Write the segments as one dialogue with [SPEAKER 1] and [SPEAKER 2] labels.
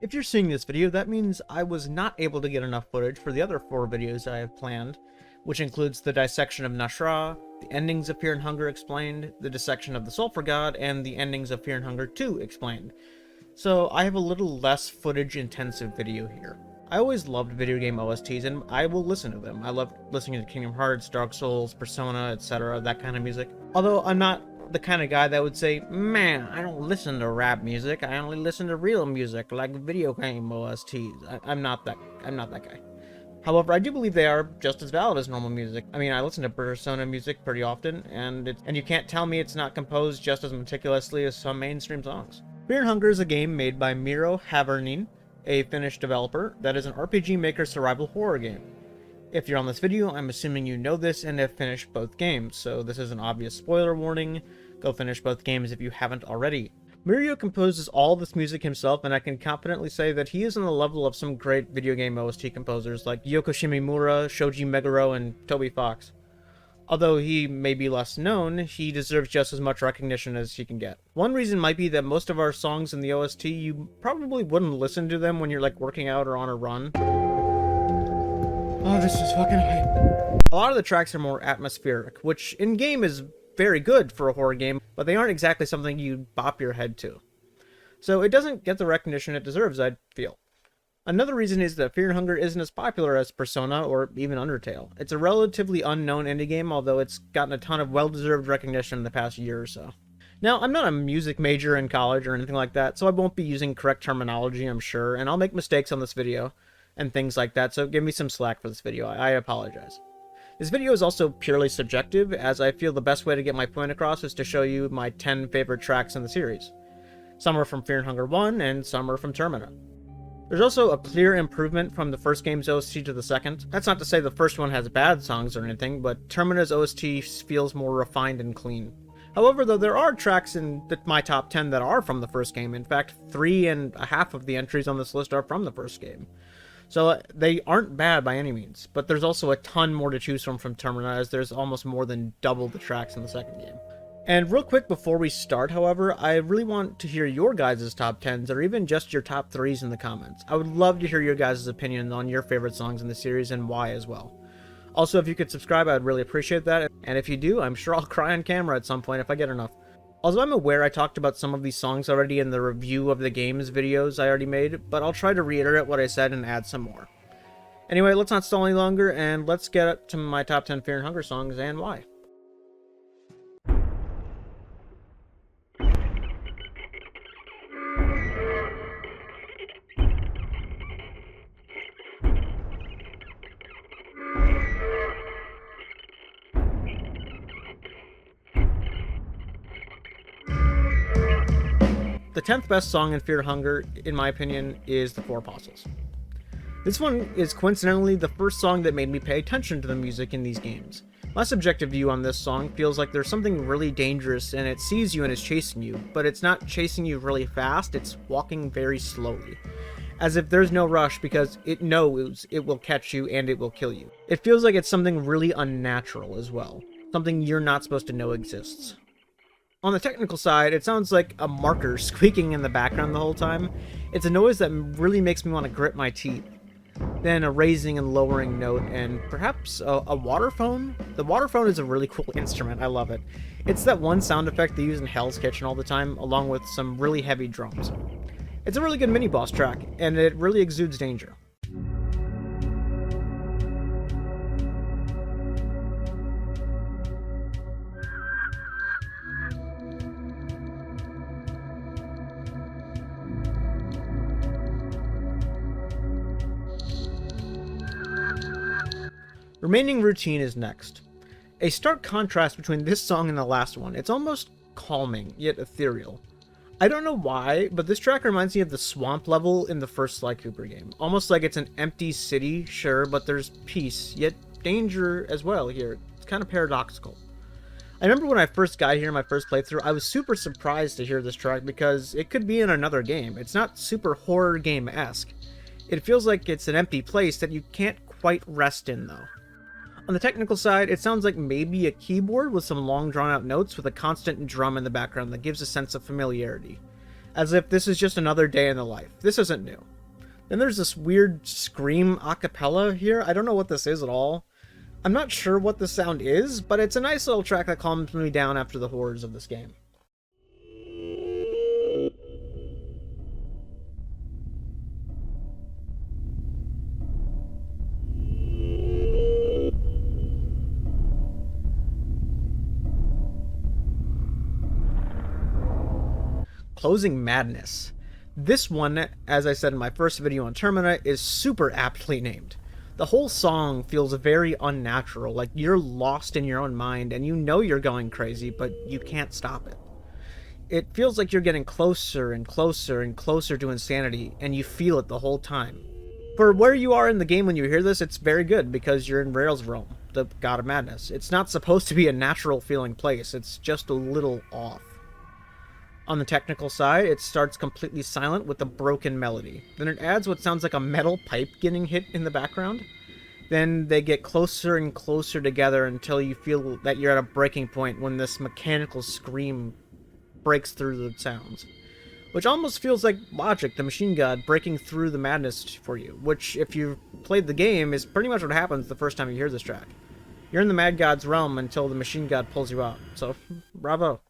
[SPEAKER 1] If you're seeing this video, that means I was not able to get enough footage for the other 4 videos I have planned, which includes the dissection of Nashra, the endings of Fear and Hunger Explained, the dissection of the Sulphur God, and the endings of Fear and Hunger 2 Explained. So I have a little less footage-intensive video here. I always loved video game OSTs, and I will listen to them. I love listening to Kingdom Hearts, Dark Souls, Persona, etc., that kind of music. Although I'm not the kind of guy that would say, man, I don't listen to rap music, I only listen to real music, like video game OSTs. I'm not that guy. However, I do believe they are just as valid as normal music. I mean, I listen to Persona music pretty often, and you can't tell me it's not composed just as meticulously as some mainstream songs. Fear and Hunger is a game made by Mirio Havernin, a Finnish developer, that is an RPG Maker survival horror game. If you're on this video, I'm assuming you know this and have finished both games, so this is an obvious spoiler warning. Go finish both games if you haven't already. Mirio composes all this music himself, and I can confidently say that he is on the level of some great video game OST composers like Yoko Shimomura, Shoji Meguro, and Toby Fox. Although he may be less known, he deserves just as much recognition as he can get. One reason might be that most of our songs in the OST, you probably wouldn't listen to them when you're like working out or on a run. Oh, this is fucking hype. A lot of the tracks are more atmospheric, which in-game is very good for a horror game, but they aren't exactly something you'd bop your head to. So it doesn't get the recognition it deserves, I feel. Another reason is that Fear and Hunger isn't as popular as Persona or even Undertale. It's a relatively unknown indie game, although it's gotten a ton of well-deserved recognition in the past year or so. Now, I'm not a music major in college or anything like that, so I won't be using correct terminology, I'm sure, and I'll make mistakes on this video and things like that, so give me some slack for this video. I apologize. This video is also purely subjective, as I feel the best way to get my point across is to show you my 10 favorite tracks in the series. Some are from Fear and Hunger 1, and some are from Termina. There's also a clear improvement from the first game's OST to the second. That's not to say the first one has bad songs or anything, but Termina's OST feels more refined and clean. However, though, there are tracks in my top 10 that are from the first game. In fact, 3.5 of the entries on this list are from the first game. So they aren't bad by any means, but there's also a ton more to choose from Termina, as there's almost more than double the tracks in the second game. And real quick before we start, however, I really want to hear your guys' top 10s, or even just your top 3s in the comments. I would love to hear your guys' opinions on your favorite songs in the series and why as well. Also, if you could subscribe, I'd really appreciate that, and if you do, I'm sure I'll cry on camera at some point if I get enough. Also, I'm aware I talked about some of these songs already in the review of the games videos I already made, but I'll try to reiterate what I said and add some more. Anyway, let's not stall any longer, and let's get up to my top 10 Fear and Hunger songs and why. The 10th best song in Fear and Hunger, in my opinion, is The Four Apostles. This one is coincidentally the first song that made me pay attention to the music in these games. My subjective view on this song feels like there's something really dangerous and it sees you and is chasing you, but it's not chasing you really fast, it's walking very slowly. As if there's no rush because it knows it will catch you and it will kill you. It feels like it's something really unnatural as well, something you're not supposed to know exists. On the technical side, it sounds like a marker squeaking in the background the whole time. It's a noise that really makes me want to grit my teeth. Then a raising and lowering note, and perhaps a waterphone? The waterphone is a really cool instrument, I love it. It's that one sound effect they use in Hell's Kitchen all the time, along with some really heavy drums. It's a really good mini-boss track, and it really exudes danger. Remaining Routine is next. A stark contrast between this song and the last one. It's almost calming, yet ethereal. I don't know why, but this track reminds me of the swamp level in the first Sly Cooper game. Almost like it's an empty city, sure, but there's peace, yet danger as well here. It's kind of paradoxical. I remember when I first got here in my first playthrough, I was super surprised to hear this track because it could be in another game. It's not super horror game-esque. It feels like it's an empty place that you can't quite rest in, though. On the technical side, it sounds like maybe a keyboard with some long drawn-out notes with a constant drum in the background that gives a sense of familiarity. As if this is just another day in the life. This isn't new. And there's this weird scream a cappella here. I don't know what this is at all. I'm not sure what the sound is, but it's a nice little track that calms me down after the horrors of this game. Closing Madness. This one, as I said in my first video on Termina, is super aptly named. The whole song feels very unnatural, like you're lost in your own mind and you know you're going crazy, but you can't stop it. It feels like you're getting closer and closer and closer to insanity, and you feel it the whole time. For where you are in the game when you hear this, it's very good because you're in Rael's realm, the god of madness. It's not supposed to be a natural feeling place, it's just a little off. On the technical side, it starts completely silent with a broken melody. Then it adds what sounds like a metal pipe getting hit in the background. Then they get closer and closer together until you feel that you're at a breaking point when this mechanical scream breaks through the sounds. Which almost feels like Logic, the machine god, breaking through the madness for you. Which, if you've played the game, is pretty much what happens the first time you hear this track. You're in the mad god's realm until the machine god pulls you out. So, bravo.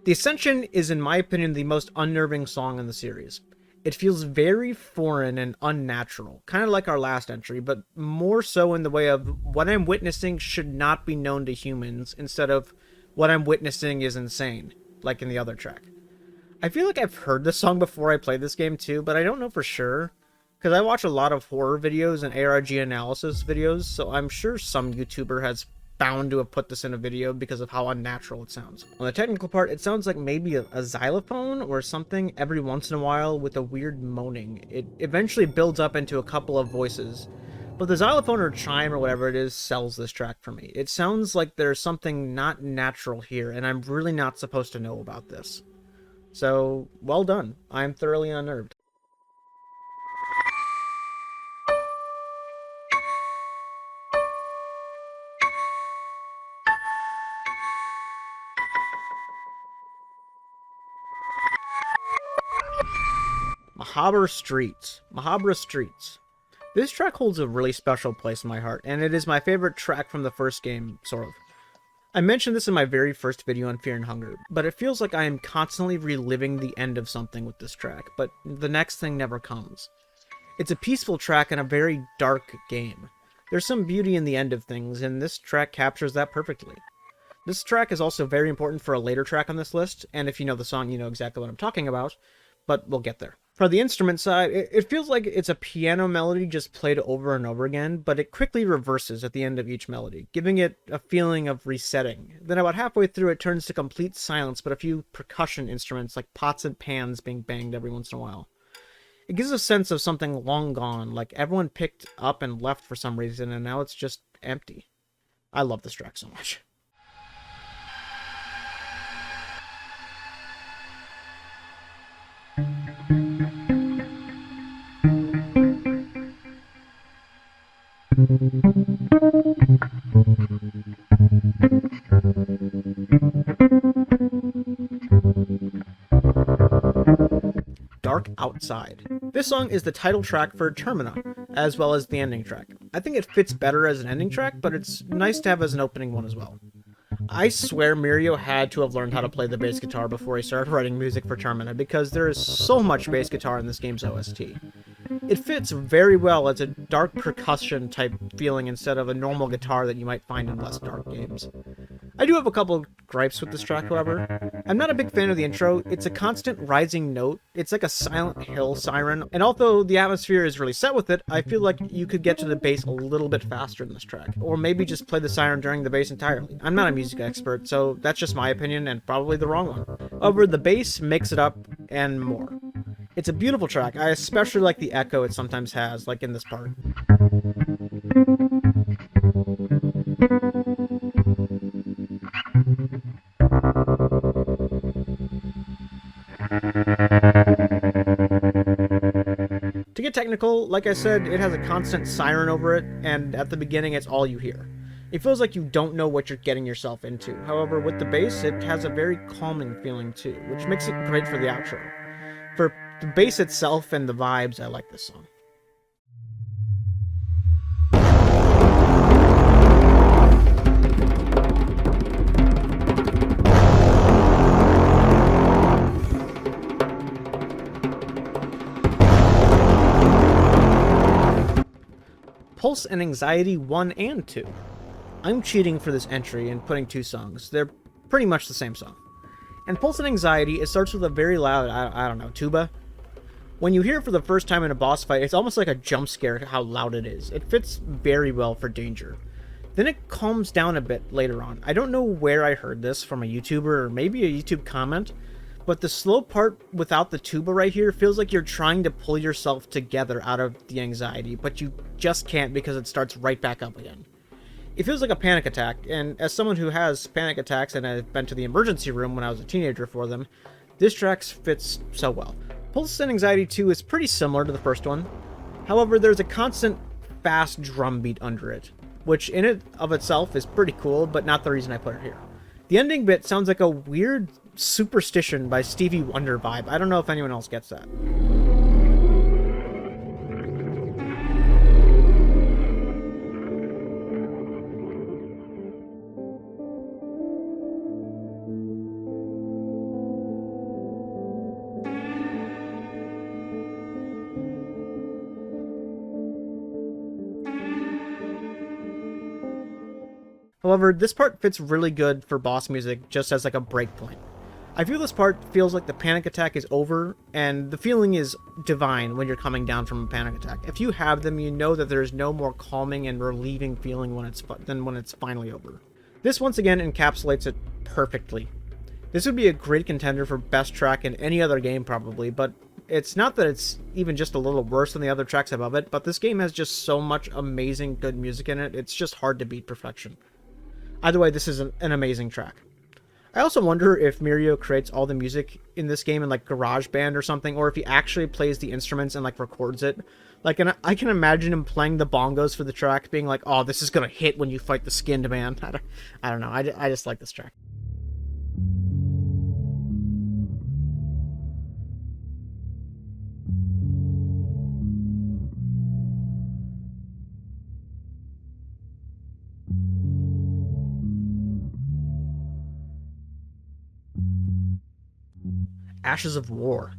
[SPEAKER 1] The Ascension is, in my opinion, the most unnerving song in the series. It feels very foreign and unnatural, kind of like our last entry, but more so in the way of what I'm witnessing should not be known to humans, instead of what I'm witnessing is insane, like in the other track. I feel like I've heard this song before I played this game too, but I don't know for sure, because I watch a lot of horror videos and ARG analysis videos, so I'm sure some YouTuber has bound to have put this in a video because of how unnatural it sounds. On the technical part, it sounds like maybe a xylophone or something every once in a while with a weird moaning. It eventually builds up into a couple of voices, but the xylophone or chime or whatever it is sells this track for me. It sounds like there's something not natural here, and I'm really not supposed to know about this. So, well done. I'm thoroughly unnerved. Mah Habra Streets. Mah Habra Streets. This track holds a really special place in my heart, and it is my favorite track from the first game, sort of. I mentioned this in my very first video on Fear and Hunger, but it feels like I am constantly reliving the end of something with this track, but the next thing never comes. It's a peaceful track in a very dark game. There's some beauty in the end of things, and this track captures that perfectly. This track is also very important for a later track on this list, and if you know the song, you know exactly what I'm talking about, but we'll get there. For the instrument side, it feels like it's a piano melody just played over and over again, but it quickly reverses at the end of each melody, giving it a feeling of resetting. Then about halfway through it turns to complete silence, but a few percussion instruments like pots and pans being banged every once in a while. It gives a sense of something long gone, like everyone picked up and left for some reason, and now it's just empty. I love this track so much. Dark Outside. This song is the title track for Termina, as well as the ending track. I think it fits better as an ending track, but it's nice to have as an opening one as well. I swear Mirio had to have learned how to play the bass guitar before he started writing music for Termina, because there is so much bass guitar in this game's OST. It fits very well as a dark percussion type feeling instead of a normal guitar that you might find in less dark games. I do have a couple gripes with this track, however. I'm not a big fan of the intro. It's a constant rising note. It's like a Silent Hill siren, and although the atmosphere is really set with it, I feel like you could get to the bass a little bit faster in this track, or maybe just play the siren during the bass entirely. I'm not a music expert, so that's just my opinion and probably the wrong one. However, the bass makes it up and more. It's a beautiful track. I especially like the echo it sometimes has, like in this part. get technical, like I said, it has a constant siren over it, and at the beginning it's all you hear. It feels like you don't know what you're getting yourself into. However, with the bass, it has a very calming feeling too, which makes it great for the outro. For the bass itself and the vibes, I like this song. Pulse and Anxiety 1 and 2. I'm cheating for this entry and putting 2 songs. They're pretty much the same song. And Pulse and Anxiety, it starts with a very loud, I don't know, tuba. When you hear it for the first time in a boss fight, it's almost like a jump scare how loud it is. It fits very well for Danger. Then it calms down a bit later on. I don't know where I heard this, from a YouTuber or maybe a YouTube comment, but the slow part without the tuba right here feels like you're trying to pull yourself together out of the anxiety, but you just can't because it starts right back up again. It feels like a panic attack, and as someone who has panic attacks and I've been to the emergency room when I was a teenager for them, this track fits so well. Pulse and Anxiety 2 is pretty similar to the first one. However, there's a constant fast drum beat under it, which in it of itself is pretty cool, but not the reason I put it here. The ending bit sounds like a weird Superstition by Stevie Wonder vibe. I don't know if anyone else gets that. However, this part fits really good for boss music just as like a break point. I feel this part feels like the panic attack is over, and the feeling is divine when you're coming down from a panic attack. If you have them, you know that there's no more calming and relieving feeling than when it's finally over. This once again encapsulates it perfectly. This would be a great contender for best track in any other game probably, but it's not that it's even just a little worse than the other tracks above it, but this game has just so much amazing good music in it, it's just hard to beat perfection. Either way, this is an amazing track. I also wonder if Mirio creates all the music in this game in like GarageBand or something, or if he actually plays the instruments and like records it. Like, and I can imagine him playing the bongos for the track, being like, "Oh, this is gonna hit when you fight the skinned man." I don't know. I just like this track. Ashes of War.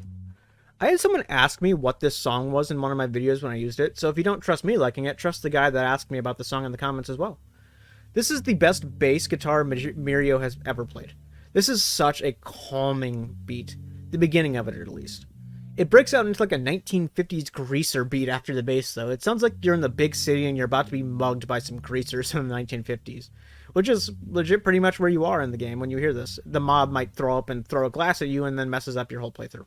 [SPEAKER 1] I had someone ask me what this song was in one of my videos when I used it, so if you don't trust me liking it, trust the guy that asked me about the song in the comments as well. This is the best bass guitar Mirio has ever played. This is such a calming beat, the beginning of it at least. It breaks out into like a 1950s greaser beat after the bass though. It sounds like you're in the big city and you're about to be mugged by some greasers in the 1950s. Which is legit pretty much where you are in the game when you hear this. The mob might throw up and throw a glass at you and then messes up your whole playthrough.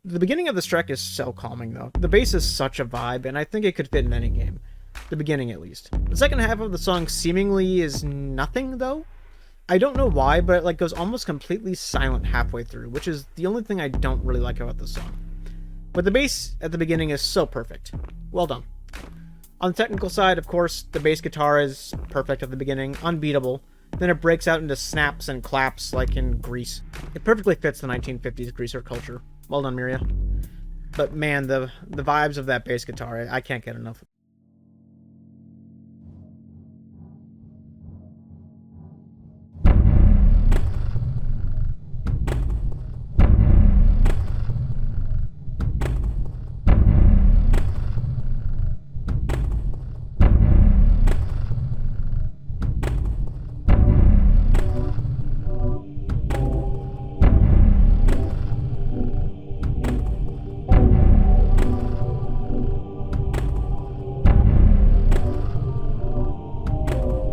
[SPEAKER 1] The beginning of this track is so calming though. The bass is such a vibe and I think it could fit in any game. The beginning at least. The second half of the song seemingly is nothing though. I don't know why, but it like goes almost completely silent halfway through, which is the only thing I don't really like about this song. But the bass at the beginning is so perfect. Well done. On the technical side, of course, the bass guitar is perfect at the beginning, unbeatable. Then it breaks out into snaps and claps like in Grease. It perfectly fits the 1950s greaser culture. Well done, Mirio. But man, the vibes of that bass guitar, I can't get enough.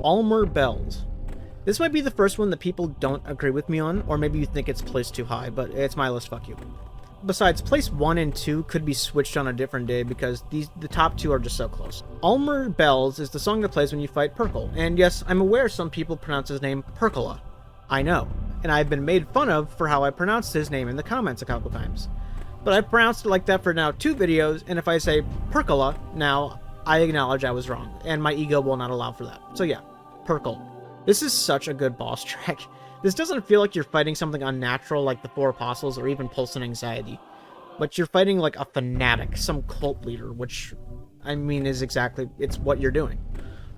[SPEAKER 1] Almer Bells. This might be the first one that people don't agree with me on, or maybe you think it's placed too high, but it's my list, fuck you. Besides, place 1 and 2 could be switched on a different day because the top 2 are just so close. Almer Bells is the song that plays when you fight Perkle, and yes, I'm aware some people pronounce his name Percola. I know, and I've been made fun of for how I pronounced his name in the comments a couple times. but I've pronounced it like that for now 2 videos, and if I say Percola now, I acknowledge I was wrong, and my ego will not allow for that. So yeah, Perkle. This is such a good boss track. This doesn't feel like you're fighting something unnatural like the Four Apostles or even Pulse and Anxiety, but you're fighting like a fanatic, some cult leader, which, I mean, it's what you're doing.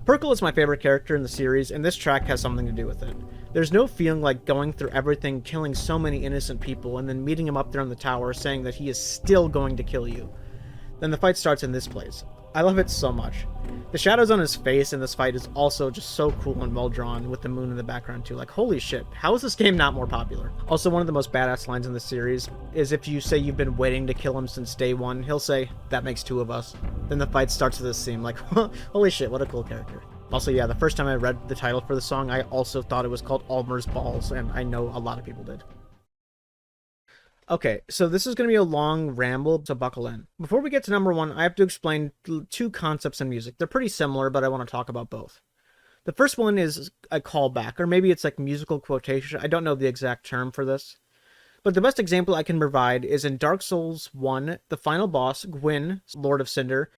[SPEAKER 1] Perkle is my favorite character in the series, and this track has something to do with it. There's no feeling like going through everything, killing so many innocent people, and then meeting him up there on the tower saying that he is still going to kill you. Then the fight starts in this place. I love it so much. The shadows on his face in this fight is also just so cool and well drawn, with the moon in the background too. Like, holy shit, how is this game not more popular? Also, one of the most badass lines in the series is if you say you've been waiting to kill him since day one, he'll say, "That makes 2 of us." Then the fight starts with this theme, like, holy shit, what a cool character. Also, yeah, the first time I read the title for the song, I also thought it was called Almer's Balls, and I know a lot of people did. Okay, so this is going to be a long ramble, so buckle in. Before we get to number 1, I have to explain 2 concepts in music. They're pretty similar, but I want to talk about both. The first one is a callback, or maybe it's like musical quotation. I don't know the exact term for this. But the best example I can provide is in Dark Souls 1, the final boss, Gwyn, Lord of Cinder,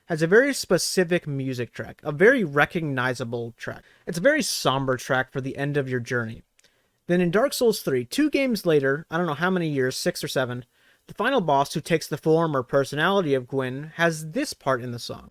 [SPEAKER 1] has a very specific music track, a very recognizable track. It's a very somber track for the end of your journey. Then in Dark Souls 3, 2 games later, I don't know how many years, 6 or 7, the final boss who takes the form or personality of Gwyn has this part in the song.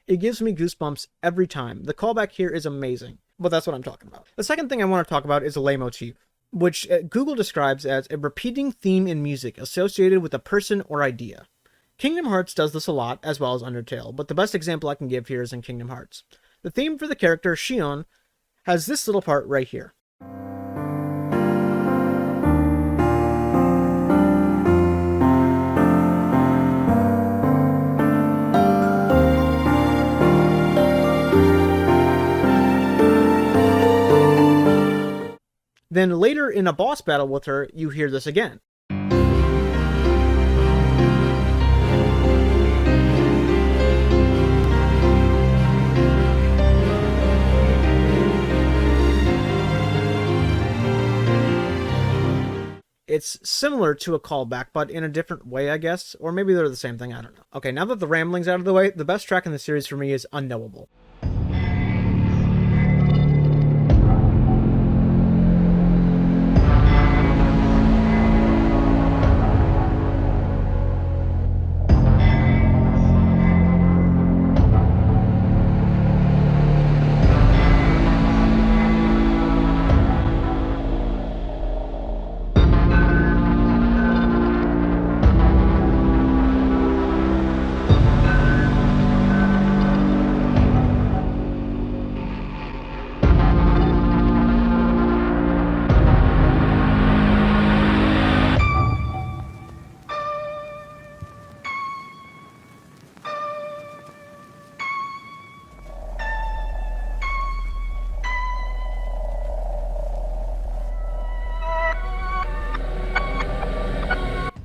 [SPEAKER 1] It gives me goosebumps every time. The callback here is amazing, but that's what I'm talking about. The second thing I want to talk about is a leitmotif, which Google describes as a repeating theme in music associated with a person or idea. Kingdom Hearts does this a lot, as well as Undertale, but the best example I can give here is in Kingdom Hearts. The theme for the character, Xion, has this little part right here. Then later in a boss battle with her, you hear this again. It's similar to a callback, but in a different way, I guess. Or maybe they're the same thing, I don't know. Okay, now that the rambling's out of the way, the best track in the series for me is Unknowable.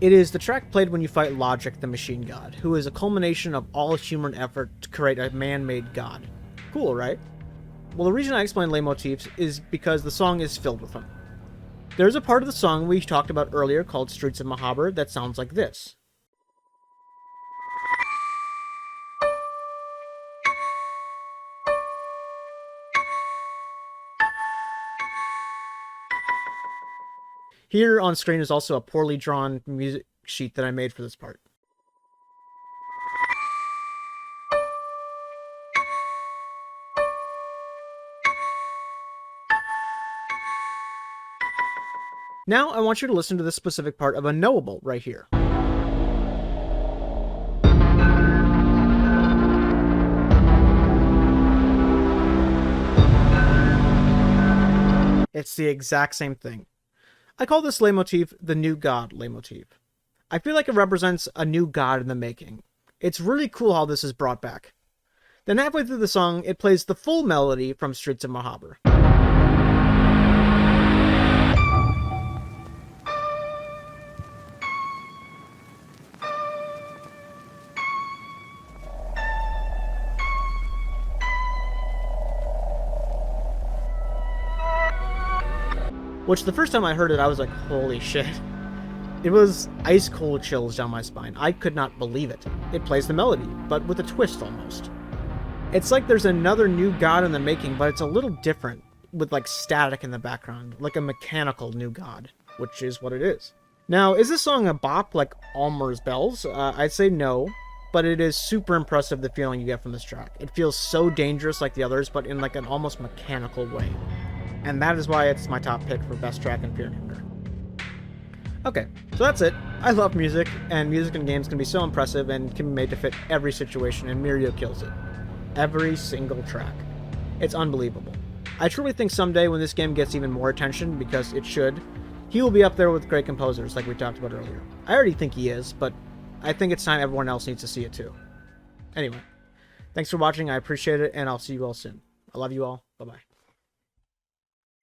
[SPEAKER 1] It is the track played when you fight Logic, the machine god, who is a culmination of all human effort to create a man-made god. Cool, right? Well, the reason I explain leitmotifs is because the song is filled with them. There's a part of the song we talked about earlier called Streets of Mah Habra that sounds like this. Here on screen is also a poorly drawn music sheet that I made for this part. Now I want you to listen to this specific part of Unknowable right here. It's the exact same thing. I call this leitmotif the New God leitmotif. I feel like it represents a new god in the making. It's really cool how this is brought back. Then halfway through the song, it plays the full melody from Streets of Mah Habra. Which the first time I heard it, I was like, holy shit. It was ice cold chills down my spine. I could not believe it. It plays the melody, but with a twist almost. It's like there's another new god in the making, but it's a little different, with like static in the background, like a mechanical new god, which is what it is. Now, is this song a bop like Almer Bells? I'd say no, but it is super impressive the feeling you get from this track. It feels so dangerous like the others, but in like an almost mechanical way. And that is why it's my top pick for best track in Fear and Hunger. Okay, so that's it. I love music, and music in games can be so impressive and can be made to fit every situation, and Mirio kills it. Every single track. It's unbelievable. I truly think someday when this game gets even more attention, because it should, he will be up there with great composers like we talked about earlier. I already think he is, but I think it's time everyone else needs to see it too. Anyway, thanks for watching, I appreciate it, and I'll see you all soon. I love you all. Bye-bye.